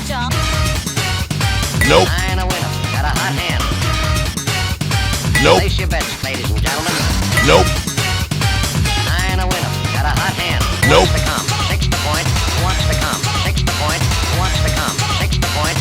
job. Nope. Nine a winner. Got a hot hand. Nope. Place your bets, ladies and gentlemen. Nope. Nine a winner. Got a hot hand. Who Nope. wants to come? Six the point. Who wants to come? Six the point. Who wants to come? Six the point.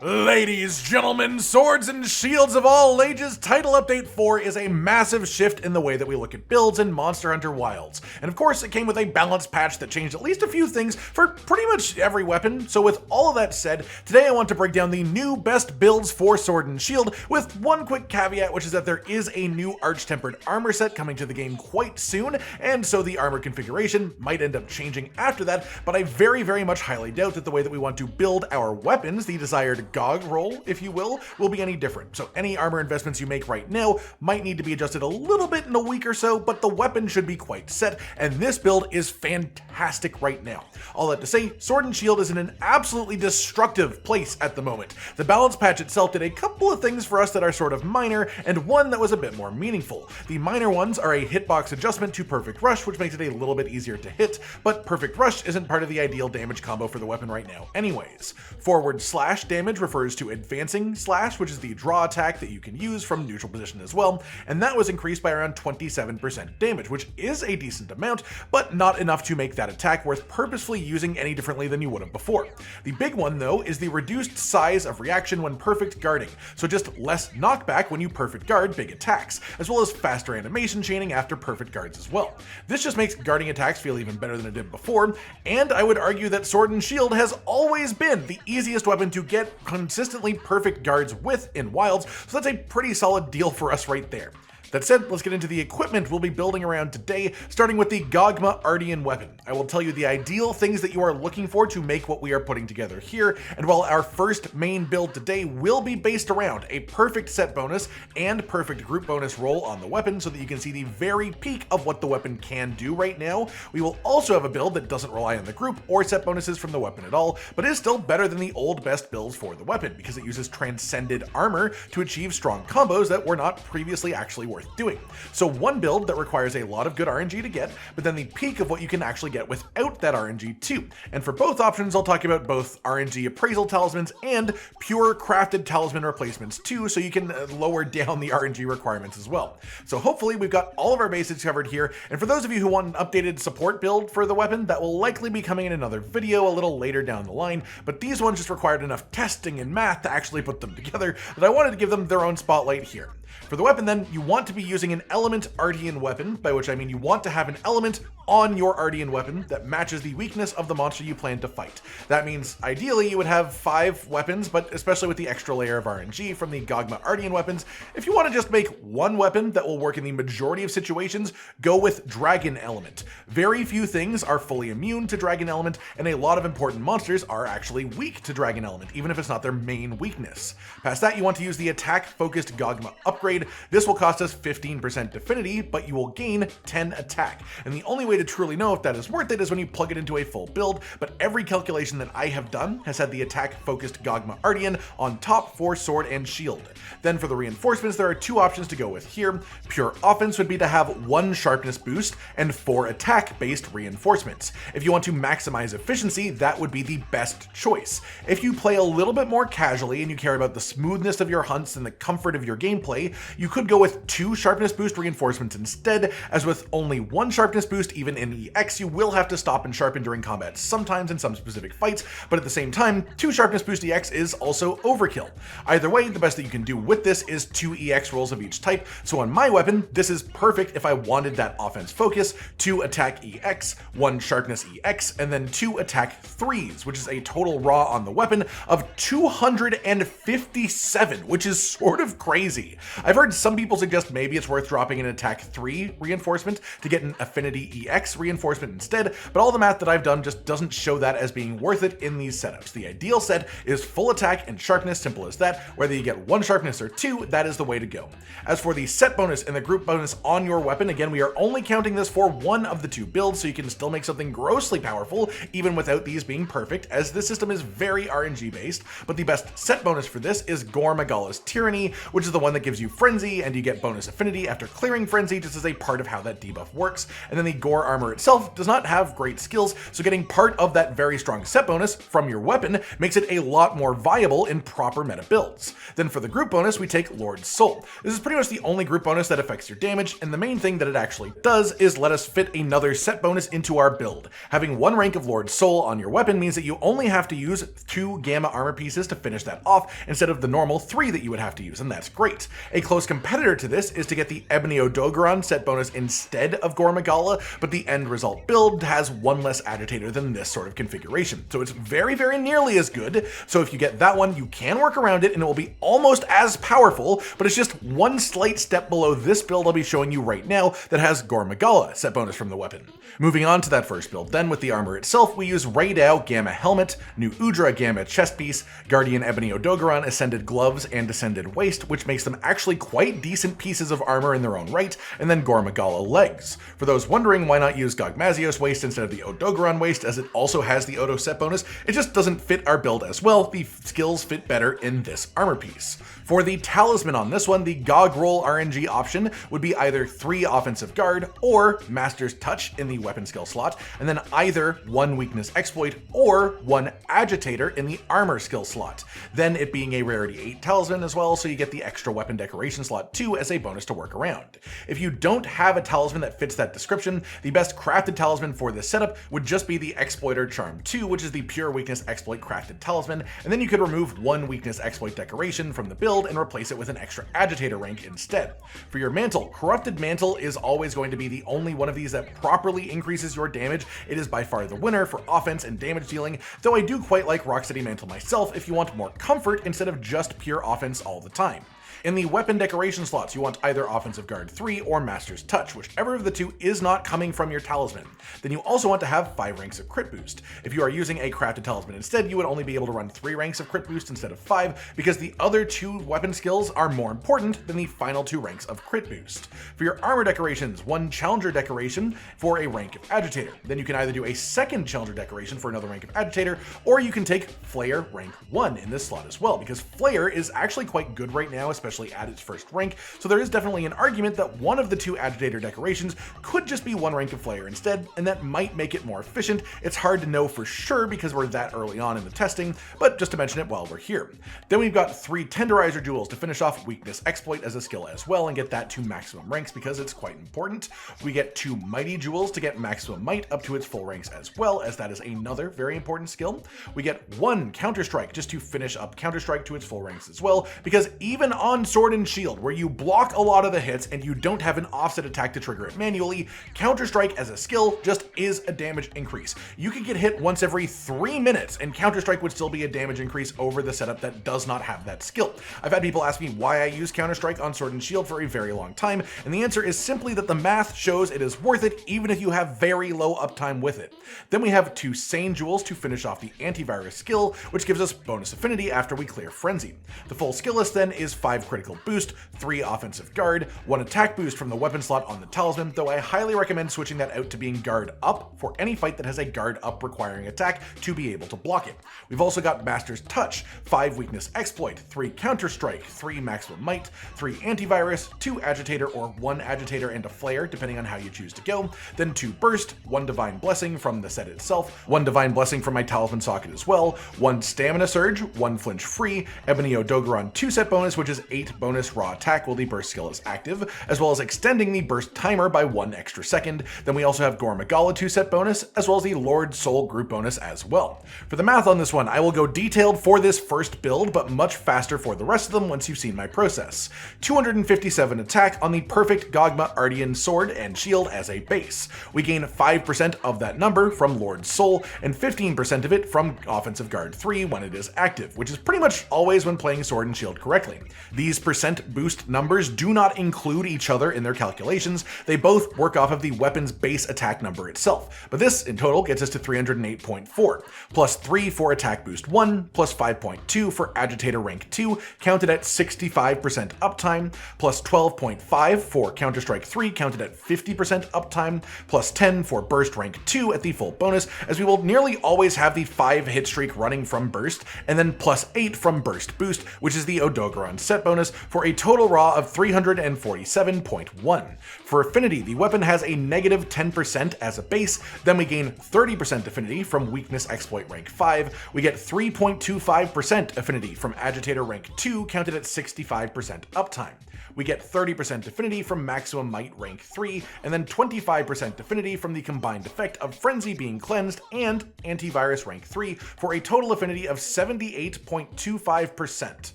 Ladies, gentlemen, swords and shields of all ages, Title Update 4 is a massive shift in the way that we look at builds in Monster Hunter Wilds. And of course, it came with a balance patch that changed at least a few things for pretty much every weapon. So with all of that said, today I want to break down the new best builds for Sword and Shield with one quick caveat, which is that there is a new arch-tempered armor set coming to the game quite soon, and so the armor configuration might end up changing after that, but I very much highly doubt that the way that we want to build our weapons, the desired Gog roll, if you will be any different. So any armor investments you make right now might need to be adjusted a little bit in a week or so, but the weapon should be quite set, and this build is fantastic right now. All that to say, Sword and Shield is in an absolutely destructive place at the moment. The balance patch itself did a couple of things for us that are sort of minor, and one that was a bit more meaningful. The minor ones are a hitbox adjustment to Perfect Rush, which makes it a little bit easier to hit, but Perfect Rush isn't part of the ideal damage combo for the weapon right now anyways. Forward slash damage refers to advancing slash, which is the draw attack that you can use from neutral position as well, and that was increased by around 27% damage, which is a decent amount, but not enough to make that attack worth purposefully using any differently than you would have before. The big one though is the reduced size of reaction when perfect guarding, so just less knockback when you perfect guard big attacks, as well as faster animation chaining after perfect guards as well. This just makes guarding attacks feel even better than it did before, and I would argue that Sword and Shield has always been the easiest weapon to get consistently perfect guards with in Wilds, so that's a pretty solid deal for us right there. That said, let's get into the equipment we'll be building around today, starting with the Gogma Artian weapon. I will tell you the ideal things that you are looking for to make what we are putting together here, and while our first main build today will be based around a perfect set bonus and perfect group bonus roll on the weapon so that you can see the very peak of what the weapon can do right now, we will also have a build that doesn't rely on the group or set bonuses from the weapon at all, but is still better than the old best builds for the weapon because it uses transcended armor to achieve strong combos that were not previously actually worth doing. So one build that requires a lot of good RNG to get, but then the peak of what you can actually get without that RNG too. And for both options, I'll talk about both RNG appraisal talismans and pure crafted talisman replacements too, so you can lower down the RNG requirements as well. So hopefully we've got all of our basics covered here, and for those of you who want an updated support build for the weapon, that will likely be coming in another video a little later down the line, but these ones just required enough testing and math to actually put them together that I wanted to give them their own spotlight here. For the weapon then, you want to be using an element Artian weapon, by which I mean you want to have an element on your Artian weapon that matches the weakness of the monster you plan to fight. That means ideally you would have 5 weapons, but especially with the extra layer of RNG from the Gogma Artian weapons, if you want to just make one weapon that will work in the majority of situations, go with Dragon Element. Very few things are fully immune to Dragon Element, and a lot of important monsters are actually weak to Dragon Element, even if it's not their main weakness. Past that, you want to use the attack-focused Gogma upgrade. This will cost us 15% Definity, but you will gain 10 attack. And the only way to truly know if that is worth it is when you plug it into a full build, but every calculation that I have done has had the attack-focused Gogma Artian on top for Sword and Shield. Then for the reinforcements, there are 2 options to go with here. Pure offense would be to have 1 sharpness boost and 4 attack-based reinforcements. If you want to maximize efficiency, that would be the best choice. If you play a little bit more casually and you care about the smoothness of your hunts and the comfort of your gameplay, you could go with 2 sharpness boost reinforcements instead, as with only 1 sharpness boost even in EX, you will have to stop and sharpen during combat sometimes in some specific fights, but at the same time, 2 sharpness boost EX is also overkill. Either way, the best that you can do with this is 2 EX rolls of each type, so on my weapon, this is perfect if I wanted that offense focus, 2 attack EX, 1 sharpness EX, and then 2 attack 3s, which is a total raw on the weapon of 257, which is sort of crazy. I've heard some people suggest maybe it's worth dropping an attack 3 reinforcement to get an affinity EX reinforcement instead, but all the math that I've done just doesn't show that as being worth it in these setups. The ideal set is full attack and sharpness, simple as that. Whether you get 1 sharpness or 2, that is the way to go. As for the set bonus and the group bonus on your weapon, again, we are only counting this for one of the 2 builds, so you can still make something grossly powerful even without these being perfect, as this system is very RNG based, but the best set bonus for this is Gore Magala's Tyranny, which is the one that gives you you Frenzy, and you get bonus affinity after clearing Frenzy, just as a part of how that debuff works. And then the Gore armor itself does not have great skills, so getting part of that very strong set bonus from your weapon makes it a lot more viable in proper meta builds. Then for the group bonus, we take Lord's Soul. This is pretty much the only group bonus that affects your damage, and the main thing that it actually does is let us fit another set bonus into our build. Having one rank of Lord's Soul on your weapon means that you only have to use 2 gamma armor pieces to finish that off, instead of the normal 3 that you would have to use, and that's great. A close competitor to this is to get the Ebony Odogaron set bonus instead of Gore Magala, but the end result build has one less agitator than this sort of configuration, so it's very, very nearly as good. So if you get that one, you can work around it and it will be almost as powerful, but it's just one slight step below this build I'll be showing you right now that has Gore Magala set bonus from the weapon. Moving on to that first build then, with the armor itself, we use Raidao Gamma Helmet, New Udra Gamma Chest Piece, Guardian Ebony Odogaron Ascended Gloves, and Descended Waist, which makes them actually quite decent pieces of armor in their own right, and then Gore Magala Legs. For those wondering why not use Gogmazios Waist instead of the Odogaron Waist, as it also has the Odo set bonus, it just doesn't fit our build as well. The skills fit better in this armor piece. For the talisman on this one, the Gog RNG option would be either 3 offensive guard or Master's Touch in the weapon skill slot, and then either 1 weakness exploit or 1 agitator in the armor skill slot. Then it being a rarity 8 talisman as well, so you get the extra weapon decoration slot too as a bonus to work around. If you don't have a talisman that fits that description, the best crafted talisman for this setup would just be the Exploiter Charm 2, which is the pure weakness exploit crafted talisman, and then you could remove 1 weakness exploit decoration from the build and replace it with an extra agitator rank instead. For your mantle, Corrupted Mantle is always going to be the only one of these that properly increases your damage. It is by far the winner for offense and damage dealing, though I do quite like Rocksteady Mantle myself if you want more comfort instead of just pure offense all the time. In the weapon decoration slots, you want either Offensive Guard 3 or Master's Touch, whichever of the two is not coming from your talisman. Then you also want to have 5 ranks of crit boost. If you are using a crafted talisman instead, you would only be able to run 3 ranks of crit boost instead of 5, because the other 2 weapon skills are more important than the final 2 ranks of crit boost. For your armor decorations, 1 Challenger decoration for a rank of agitator. Then you can either do a second Challenger decoration for another rank of agitator, or you can take Flayer rank 1 in this slot as well, because Flayer is actually quite good right now, especially at its first rank, so there is definitely an argument that one of the 2 agitator decorations could just be 1 rank of Flayer instead, and that might make it more efficient. It's hard to know for sure because we're that early on in the testing, but just to mention it while we're here. Then we've got 3 Tenderizer Jewels to finish off Weakness Exploit as a skill as well and get that to maximum ranks because it's quite important. We get 2 Mighty Jewels to get maximum might up to its full ranks as well, as that is another very important skill. We get 1 Counterstrike just to finish up Counterstrike to its full ranks as well, because even on Sword and Shield, where you block a lot of the hits and you don't have an offset attack to trigger it manually, Counterstrike as a skill just is a damage increase. You could get hit once every 3 minutes and Counterstrike would still be a damage increase over the setup that does not have that skill. I've had people ask me why I use Counterstrike on Sword and Shield for a very long time, and the answer is simply that the math shows it is worth it even if you have very low uptime with it. Then we have 2 Sane Jewels to finish off the Antivirus skill, which gives us bonus affinity after we clear Frenzy. The full skill list then is 5 critical boost, 3 offensive guard, 1 attack boost from the weapon slot on the talisman, though I highly recommend switching that out to being guard up for any fight that has a guard up requiring attack to be able to block it. We've also got Master's Touch, 5 weakness exploit, 3 counterstrike, 3 maximum might, 3 antivirus, 2 agitator or 1 agitator and a flare depending on how you choose to go, then 2 burst, 1 divine blessing from the set itself, 1 divine blessing from my talisman socket as well, 1 stamina surge, 1 flinch free, Ebony Odogaron 2 set bonus, which is 8 bonus raw attack while the burst skill is active, as well as extending the burst timer by 1 extra second. Then we also have Gore Magala 2 set bonus, as well as the Lord Soul group bonus as well. For the math on this one, I will go detailed for this first build, but much faster for the rest of them once you've seen my process. 257 attack on the perfect Gogma Artian sword and shield as a base. We gain 5% of that number from Lord Soul, and 15% of it from Offensive Guard 3 when it is active, which is pretty much always when playing sword and shield correctly. These percent boost numbers do not include each other in their calculations, they both work off of the weapon's base attack number itself, but this in total gets us to 308.4, plus 3 for attack boost 1, plus 5.2 for agitator rank 2, counted at 65% uptime, plus 12.5 for Counterstrike 3, counted at 50% uptime, plus 10 for burst rank 2 at the full bonus, as we will nearly always have the 5 hit streak running from burst, and then plus 8 from burst boost, which is the Odogaron set set bonus for a total raw of 347.1. For affinity, the weapon has a negative 10% as a base, then we gain 30% affinity from weakness exploit rank 5, we get 3.25% affinity from agitator rank 2 counted at 65% uptime. We get 30% affinity from maximum might rank 3, and then 25% affinity from the combined effect of frenzy being cleansed and antivirus rank 3 for a total affinity of 78.25%.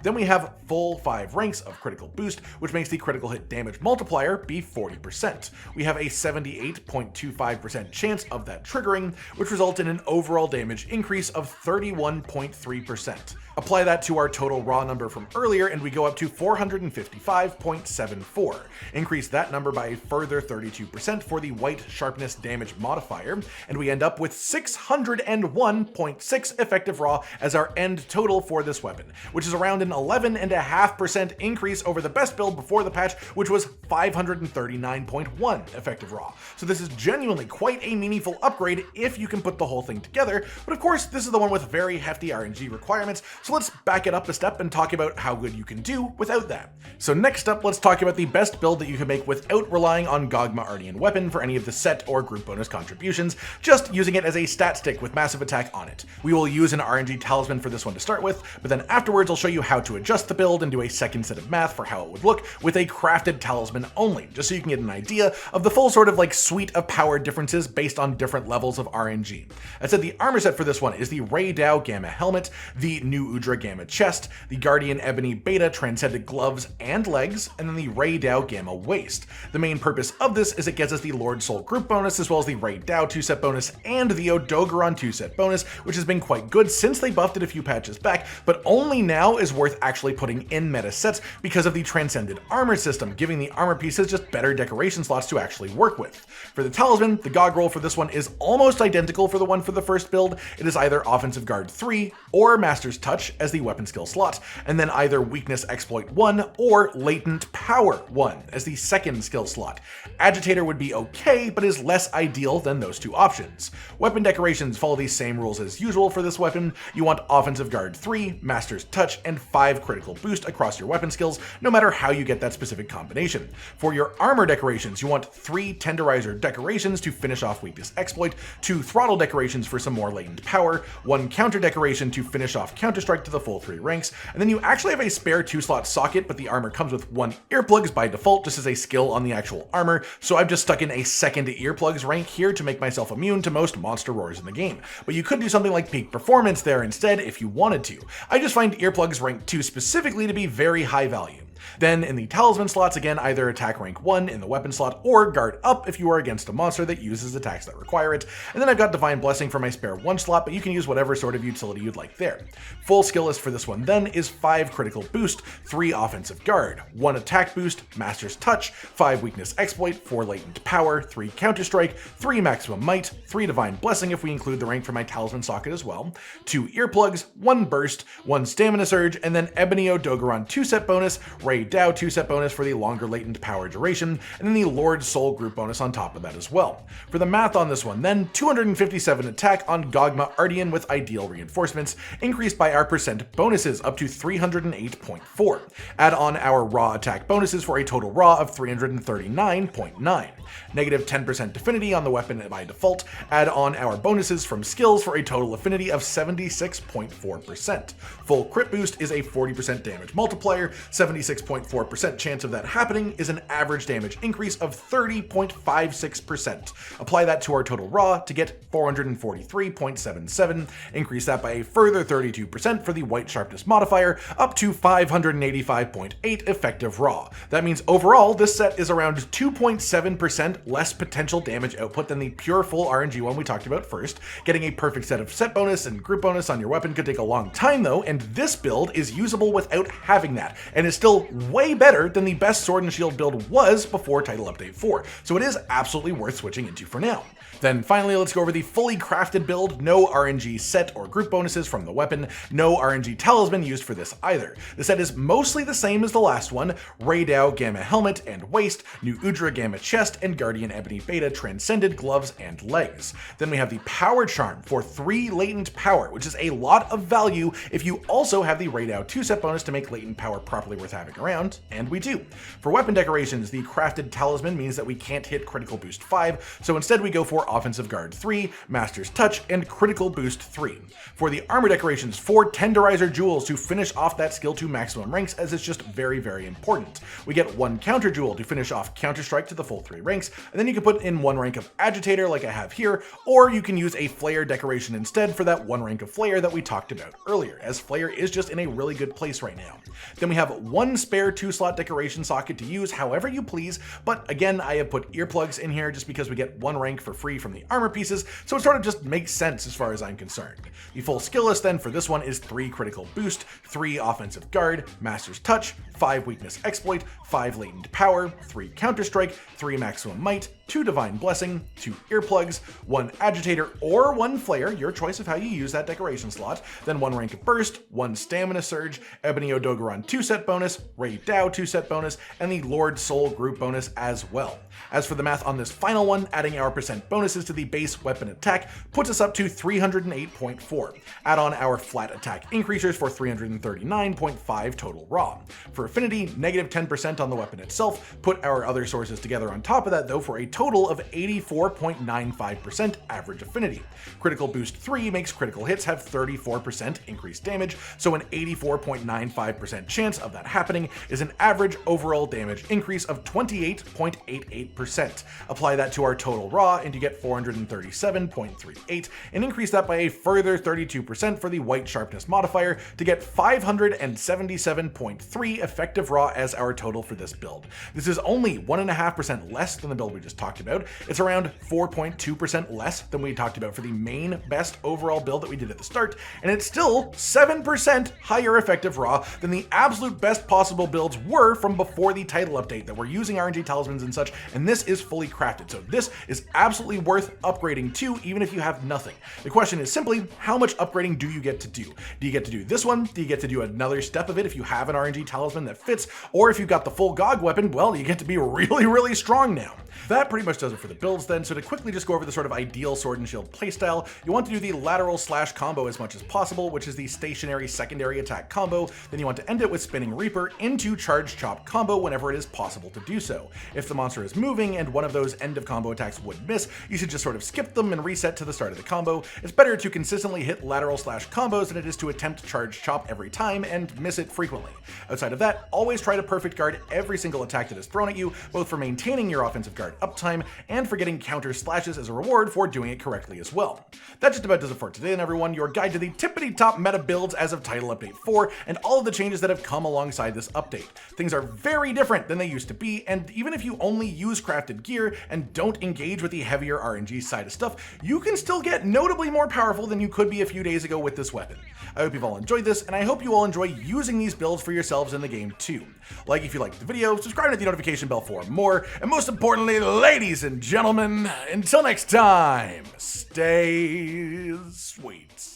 Then we have full 5 ranks of critical boost, which makes the critical hit damage multiplier be 40%. We have a 78.25% chance of that triggering, which results in an overall damage increase of 31.3%. Apply that to our total raw number from earlier and we go up to 455.74. Increase that number by a further 32% for the white sharpness damage modifier, and we end up with 601.6 effective raw as our end total for this weapon, which is around an 11.5% increase over the best build before the patch, which was 539.1 effective raw. So this is genuinely quite a meaningful upgrade if you can put the whole thing together, but of course this is the one with very hefty RNG requirements, so let's back it up a step and talk about how good you can do without that. So next up, let's talk about the best build that you can make without relying on Gogma Artian weapon for any of the set or group bonus contributions, just using it as a stat stick with massive attack on it. We will use an RNG talisman for this one to start with, but then afterwards I'll show you how to adjust the build and do a second set of math for how it would look with a crafted talisman only, just so you can get an idea of the full sort of like suite of power differences based on different levels of RNG. I said the armor set for this one is the Ray Dow Gamma helmet, the new Udra Gamma chest, the Guardian Ebony Beta transcended gloves and legs, and then the Ray Dow Gamma waist. The main purpose of this is it gets us the Lord Soul group bonus as well as the Ray Dow 2-set bonus and the Odogaron 2-set bonus, which has been quite good since they buffed it a few patches back, but only now is worth actually putting in meta sets because of the transcended armor system, giving the armor pieces just better decoration slots to actually work with. For the talisman, the Gog roll for this one is almost identical for the one for the first build. It is either Offensive Guard 3 or Master's Touch as the weapon skill slot, and then either Weakness Exploit 1 or Latent Power 1 as the second skill slot. Agitator would be okay, but is less ideal than those two options. Weapon decorations follow these same rules as usual for this weapon. You want Offensive Guard 3, Master's Touch, and 5 critical boost across your weapon skills, no matter how you get that specific combination. For your armor decorations, you want 3 Tenderizer decorations to finish off Weakness Exploit, 2 Throttle decorations for some more latent power, 1 Counter decoration to finish off Counterstrike to the full 3 ranks, and then you actually have a spare 2-slot socket, but the armor comes with 1 earplugs by default just as a skill on the actual armor, so I've just stuck in a second earplugs rank here to make myself immune to most monster roars in the game. But you could do something like peak performance there instead if you wanted to. I just find earplugs rank 2 specifically to be very high value. Then in the talisman slots, again, either attack rank 1 in the weapon slot or guard up if you are against a monster that uses attacks that require it. And then I've got Divine Blessing for my spare 1 slot, but you can use whatever sort of utility you'd like there. Full skill list for this one then is 5 critical boost, 3 offensive guard, 1 attack boost, Master's Touch, 5 weakness exploit, 4 latent power, 3 counterstrike, 3 maximum might, 3 divine blessing if we include the rank for my talisman socket as well, 2 earplugs, 1 burst, 1 stamina surge, and then Ebony Odogaron 2-set bonus, Ray Dow 2-set bonus for the longer latent power duration, and then the Lord Soul group bonus on top of that as well. For the math on this one then, 257 attack on Gogma Artian with ideal reinforcements, increased by our percent bonuses up to 308.4. Add on our raw attack bonuses for a total raw of 339.9. Negative 10% affinity on the weapon by default. Add on our bonuses from skills for a total affinity of 76.4%. Full crit boost is a 40% damage multiplier, 76.4% chance of that happening is an average damage increase of 30.56%. Apply that to our total raw to get 443.77, increase that by a further 32% for the white sharpness modifier, up to 585.8 effective raw. That means overall, this set is around 2.7% less potential damage output than the pure full RNG one we talked about first. Getting a perfect set of set bonus and group bonus on your weapon could take a long time though, and this build is usable without having that, and is still way better than the best sword and shield build was before Title Update 4, so it is absolutely worth switching into for now. Then finally, let's go over the fully crafted build. No RNG set or group bonuses from the weapon, no RNG talisman used for this either. The set is mostly the same as the last one: Raydao Gamma Helmet and Waist, new Udra Gamma Chest, and Guardian Ebony Beta Transcended Gloves and Legs. Then we have the Power Charm for 3 latent power, which is a lot of value if you also have the Raydao 2-set bonus to make latent power properly worth having around, and we do. For weapon decorations, the crafted talisman means that we can't hit critical boost 5, so instead we go for offensive guard 3, master's touch, and critical boost 3. For the armor decorations, 4 tenderizer jewels to finish off that skill to maximum ranks, as it's just very, very important. We get 1 counter jewel to finish off counterstrike to the full 3 ranks, and then you can put in 1 rank of agitator like I have here, or you can use a flare decoration instead for that 1 rank of flare that we talked about earlier, as flare is just in a really good place right now. Then we have 1 spare 2-slot decoration socket to use however you please, but again, I have put earplugs in here just because we get 1 rank for free from the armor pieces, so it sort of just makes sense as far as I'm concerned. The full skill list then for this one is 3 critical boost, 3 offensive guard, master's touch, 5 weakness exploit, 5 latent power, 3 counterstrike, 3 maximum might, 2 divine blessing, 2 earplugs, 1 agitator or 1 flare, your choice of how you use that decoration slot, then 1 rank of burst, 1 stamina surge, Ebony Odogaron 2-set bonus, Raydao 2-set bonus, and the Lord Soul group bonus as well. As for the math on this final one, adding our percent bonuses to the base weapon attack puts us up to 308.4. Add on our flat attack increasers for 339.5 total raw. For affinity, negative 10% on the weapon itself. Put our other sources together on top of that though for a total of 84.95% average affinity. Critical boost 3 makes critical hits have 34% increased damage, so an 84.95% chance of that happening is an average overall damage increase of 28.88%. Apply that to our total raw and you get 437.38, and increase that by a further 32% for the white sharpness modifier to get 577.3 effective raw as our total for this build. This is only 1.5% less than the build we just talked about. It's around 4.2% less than we talked about for the main best overall build that we did at the start, and it's still 7% higher effective raw than the absolute best possible builds were from before the title update that were using RNG talismans and such, and this is fully crafted, so this is absolutely worth upgrading to even if you have nothing. The question is simply, how much upgrading do you get to do? Do you get to do this one? Do you get to do another step of it if you have an RNG talisman that fits? Or if you've got the full Gog weapon, well, you get to be really, really strong now. That pretty much does it for the builds then, so to quickly just go over the sort of ideal sword and shield playstyle, you want to do the lateral slash combo as much as possible, which is the stationary secondary attack combo. Then you want to end it with spinning reaper into charge chop combo whenever it is possible to do so. If the monster is moving and one of those end of combo attacks would miss, you should just sort of skip them and reset to the start of the combo. It's better to consistently hit lateral slash combos than it is to attempt charge chop every time and miss it frequently. Outside of that, always try to perfect guard every single attack that is thrown at you, both for maintaining your offensive guard uptime and for getting counter slashes as a reward for doing it correctly as well. That just about does it for today then everyone, your guide to the tippity top meta builds as of Title Update 4 and all of the changes that have come alongside this update. Things are very different than they used to be, and even if you only use crafted gear and don't engage with the heavier RNG side of stuff, you can still get notably more powerful than you could be a few days ago with this weapon. I hope you've all enjoyed this, and I hope you all enjoy using these builds for yourselves in the game too. Like if you liked the video, subscribe and hit the notification bell for more, and most importantly, ladies and gentlemen, until next time, stay sweet.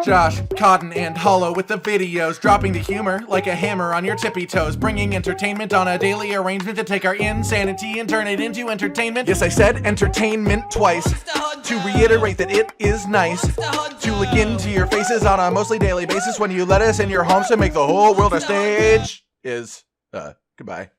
Josh, Cotton, and Hollow with the videos, dropping the humor like a hammer on your tippy toes, bringing entertainment on a daily arrangement to take our insanity and turn it into entertainment. Yes, I said entertainment twice, to reiterate that it is nice to look into your faces on a mostly daily basis when you let us in your homes to make the whole world our stage. Goodbye.